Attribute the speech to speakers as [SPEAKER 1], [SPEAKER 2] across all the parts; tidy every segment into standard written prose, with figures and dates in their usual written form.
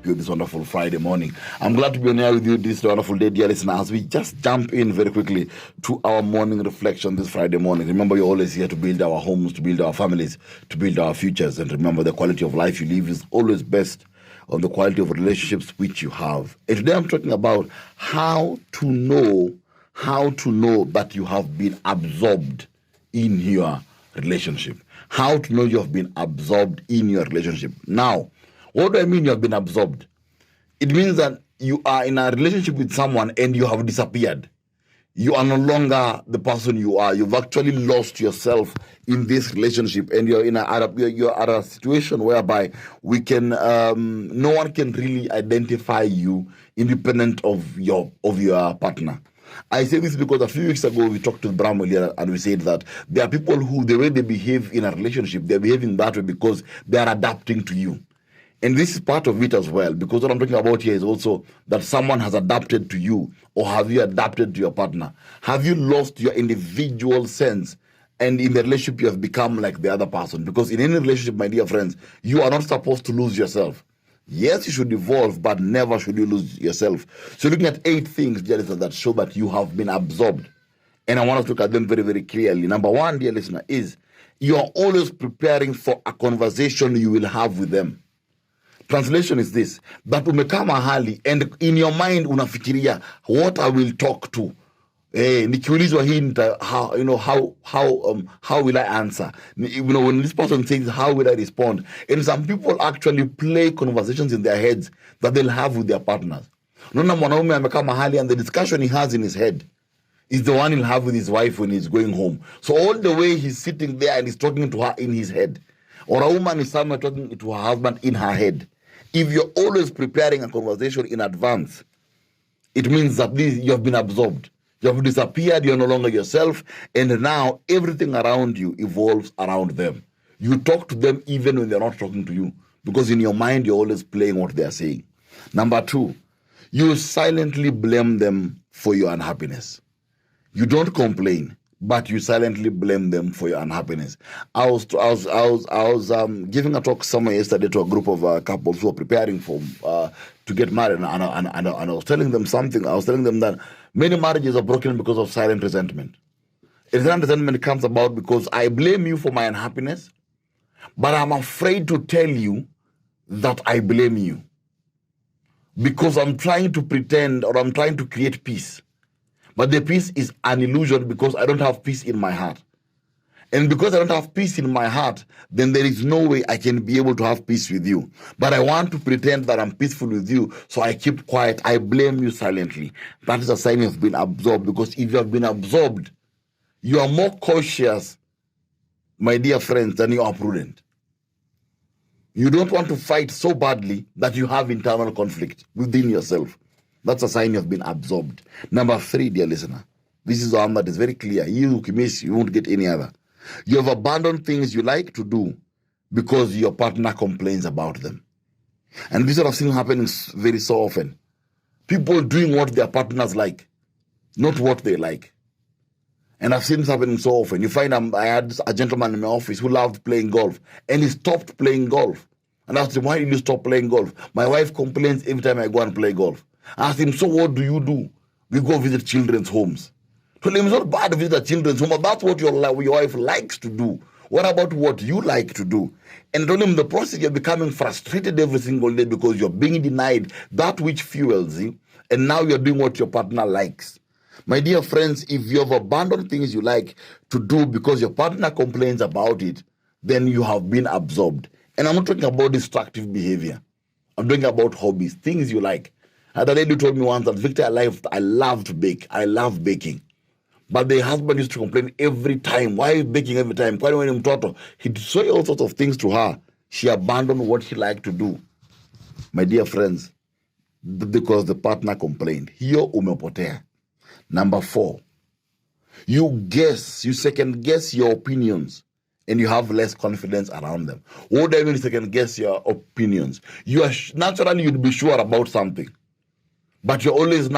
[SPEAKER 1] you this wonderful Friday morning. I'm glad to be on here with you this wonderful day, dear listeners, as we just jump in very quickly to our morning reflection this Friday morning. Remember, you're always here to build our homes, to build our families, to build our futures. And remember, the quality of life you live is always best on the quality of relationships which you have. And today I'm talking about how to know that you have been absorbed in your relationship. How to know you have been absorbed in your relationship. Now, what do I mean you have been absorbed? It means that you are in a relationship with someone and you have disappeared. You are no longer the person you are. You've actually lost yourself in this relationship, and you're at a situation whereby no one can really identify you independent of your partner. I say this because a few weeks ago we talked to Bram earlier and we said that there are people who, the way they behave in a relationship, they're behaving that way because they are adapting to you. And this is part of it as well, because what I'm talking about here is also that someone has adapted to you, or have you adapted to your partner? Have you lost your individual sense, and in the relationship you have become like the other person? Because in any relationship, my dear friends, you are not supposed to lose yourself. Yes, you should evolve, but never should you lose yourself. So looking at 8 things, dear listener, that show that you have been absorbed. And I want us to look at them very, very clearly. Number 1, dear listener, is you are always preparing for a conversation you will have with them. Translation is this: that umekaa mahali and in your mind unafikiria what I will talk to. Nikiulizwa hii how will I answer? When this person says how will I respond? And some people actually play conversations in their heads that they'll have with their partners. Unaona mwanaume amekaa mahali and the discussion he has in his head is the one he'll have with his wife when he's going home. So all the way he's sitting there and he's talking to her in his head. Or a woman is somewhere talking to her husband in her head. If you're always preparing a conversation in advance, it means that you have been absorbed. You have disappeared, you're no longer yourself, and now everything around you evolves around them. You talk to them even when they're not talking to you, because in your mind, you're always playing what they're saying. Number 2, you silently blame them for your unhappiness. You don't complain, but you silently blame them for your unhappiness. I was giving a talk somewhere yesterday to a group of couples who are preparing to get married, and I was telling them something. I was telling them that many marriages are broken because of silent resentment. And silent resentment comes about because I blame you for my unhappiness, but I'm afraid to tell you that I blame you because I'm trying to pretend, or I'm trying to create peace. But the peace is an illusion because I don't have peace in my heart. And because I don't have peace in my heart, then there is no way I can be able to have peace with you. But I want to pretend that I'm peaceful with you, so I keep quiet. I blame you silently. That is a sign you've been absorbed, because if you have been absorbed, you are more cautious, my dear friends, than you are prudent. You don't want to fight so badly that you have internal conflict within yourself. That's a sign you've been absorbed. Number 3, dear listener, this is the one that is very clear. You miss, you won't get any other. You have abandoned things you like to do because your partner complains about them. And this sort of thing happens very so often. People doing what their partners like, not what they like. And I've seen this happening so often. You find I had a gentleman in my office who loved playing golf, and he stopped playing golf. And I asked him, why did you stop playing golf? My wife complains every time I go and play golf. I asked him, so what do you do? We go visit children's homes. So it's not bad to visit a children's home, but that's what your wife likes to do. What about what you like to do? And I told him, the process, you're becoming frustrated every single day because you're being denied that which fuels you, and now you're doing what your partner likes. My dear friends, if you have abandoned things you like to do because your partner complains about it, then you have been absorbed. And I'm not talking about destructive behavior. I'm talking about hobbies, things you like. A lady told me once that, Victor, I love to bake. I love baking. But the husband used to complain every time. Why are you baking every time? He'd say all sorts of things to her. She abandoned what she liked to do. My dear friends, because the partner complained. Hiyo umepotea. Number 4, you second guess your opinions, and you have less confidence around them. What do I mean second guess your opinions? Naturally, you'd be sure about something. But you're always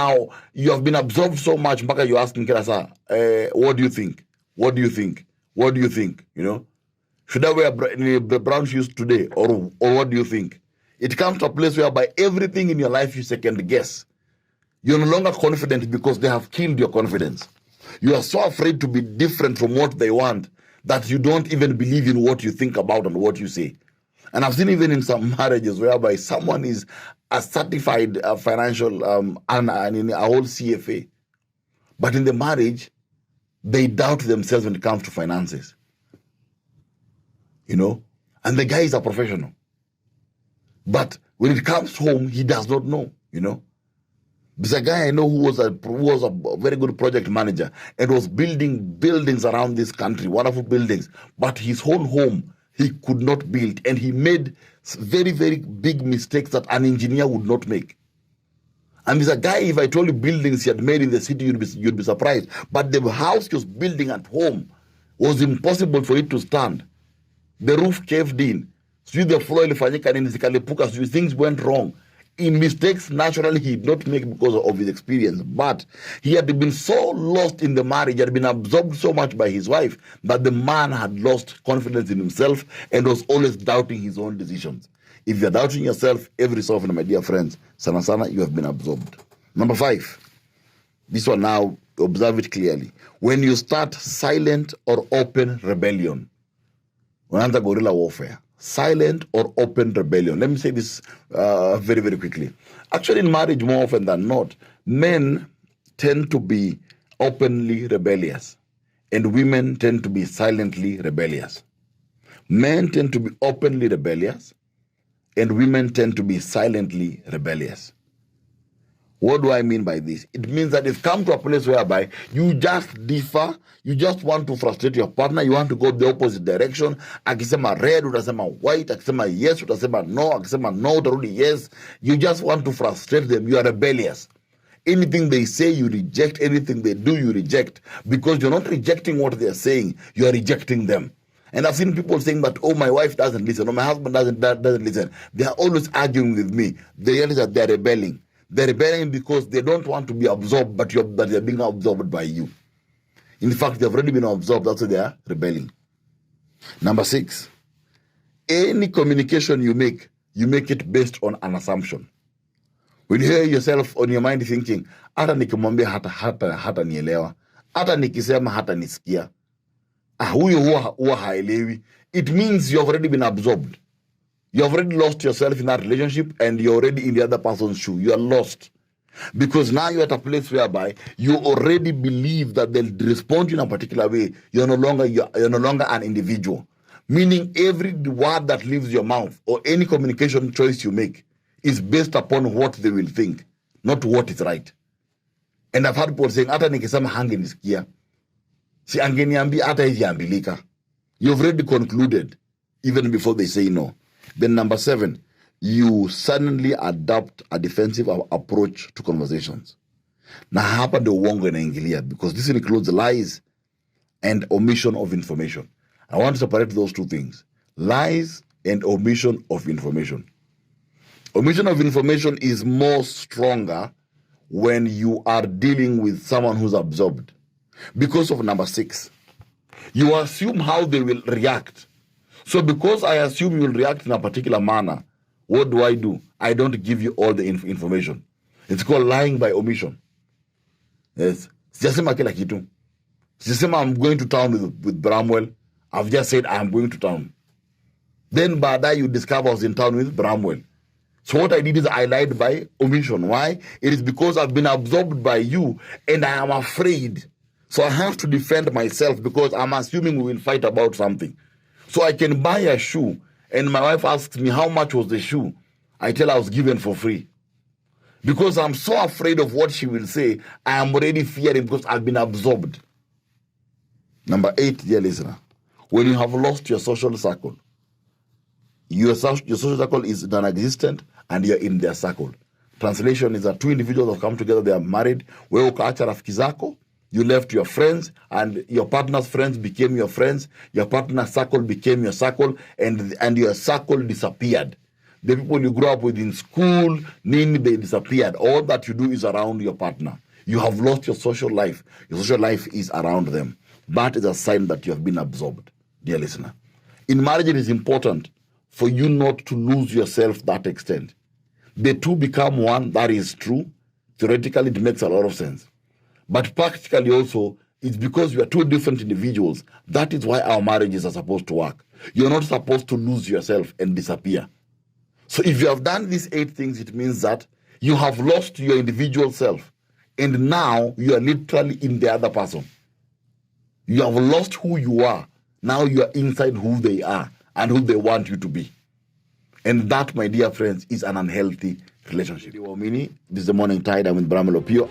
[SPEAKER 1] you have been absorbed so much, mpaka you're asking Kirasa, what do you think? What do you think? What do you think? Should I wear brown shoes today? Or what do you think? It comes to a place whereby everything in your life you second guess. You're no longer confident because they have killed your confidence. You are so afraid to be different from what they want that you don't even believe in what you think about and what you say. And I've seen even in some marriages whereby someone is a certified financial and in a whole CFA. But in the marriage, they doubt themselves when it comes to finances. And the guy is a professional. But when it comes home, he does not know, There's a guy I know who was a very good project manager and was building buildings around this country, wonderful buildings. But his own home, he could not build. And he made very, very big mistakes that an engineer would not make. And there's a guy, if I told you buildings he had made in the city, you'd be surprised. But the house he was building at home was impossible for it to stand. The roof caved in. So the floor ilifanyika nini zikalipuka, so things went wrong. In mistakes, naturally, he did not make because of his experience. But he had been so lost in the marriage, he had been absorbed so much by his wife, that the man had lost confidence in himself and was always doubting his own decisions. If you're doubting yourself every so often, my dear friends, sana, you have been absorbed. Number 5. This one now, observe it clearly. When you start silent or open rebellion, unaanza guerrilla warfare. Silent or open rebellion. Let me say this very, very quickly. Actually, in marriage, more often than not, men tend to be openly rebellious and women tend to be silently rebellious. Men tend to be openly rebellious and women tend to be silently rebellious. What do I mean by this? It means that it's come to a place whereby you just differ, you just want to frustrate your partner, you want to go the opposite direction. Akisema red, utasema white, akisema yes, utasema no, akisema no, utarudi yes. You just want to frustrate them, you are rebellious. Anything they say, you reject. Anything they do, you reject. Because you're not rejecting what they're saying, you are rejecting them. And I've seen people saying that, oh, my wife doesn't listen, or my husband doesn't listen. They are always arguing with me. They realize that they're rebelling. They're rebelling because they don't want to be absorbed, but they're being absorbed by you. In fact, they've already been absorbed, that's why they are rebelling. Number 6, any communication you make it based on an assumption. When you hear yourself on your mind thinking, hata nikimwambia hata nielewa, hata nikisema hata nisikia, huyo huwa haelewi, it means you've already been absorbed. You have already lost yourself in that relationship and you're already in the other person's shoe. You are lost. Because now you're at a place whereby you already believe that they'll respond in a particular way. You're no longer an individual. Meaning every word that leaves your mouth or any communication choice you make is based upon what they will think, not what is right. And I've heard people saying, hata nikisema hangenisikia, si angeniambia hata hivi ambilika. You've already concluded even before they say no. Then number 7, you suddenly adopt a defensive approach to conversations. Na hapa ndio uongo inaingilia, because this includes lies and omission of information. I want to separate those two things. Lies and omission of information. Omission of information is more stronger when you are dealing with someone who's absorbed. Because of number 6, you assume how they will react. So because I assume you will react in a particular manner, what do? I don't give you all the information. It's called lying by omission. Yes. Sijasema kila kitu. Sijasema I'm going to town with Bramwell. I've just said I'm going to town. Then baadaye you discover I was in town with Bramwell. So what I did is I lied by omission. Why? It is because I've been absorbed by you and I am afraid. So I have to defend myself because I'm assuming we will fight about something. So I can buy a shoe and my wife asks me how much was the shoe. I tell her I was given for free. Because I'm so afraid of what she will say, I am already fearing because I've been absorbed. Number 8, dear listener, when you have lost your social circle, your social circle is non-existent and you're in their circle. Translation is that 2 individuals have come together, they are married, wewe ukaacha rafiki zako, you left your friends and your partner's friends became your friends. Your partner's circle became your circle and your circle disappeared. The people you grew up with in school, they disappeared. All that you do is around your partner. You have lost your social life. Your social life is around them. That is a sign that you have been absorbed, dear listener. In marriage, it is important for you not to lose yourself to that extent. The two become one, that is true. Theoretically, it makes a lot of sense. But practically also, it's because we are two different individuals. That is why our marriages are supposed to work. You're not supposed to lose yourself and disappear. So if you have done these 8 things, it means that you have lost your individual self. And now you are literally in the other person. You have lost who you are. Now you are inside who they are and who they want you to be. And that, my dear friends, is an unhealthy relationship. Radio Waumini, this is the Morning Tide. I'm with Bramelo Pio.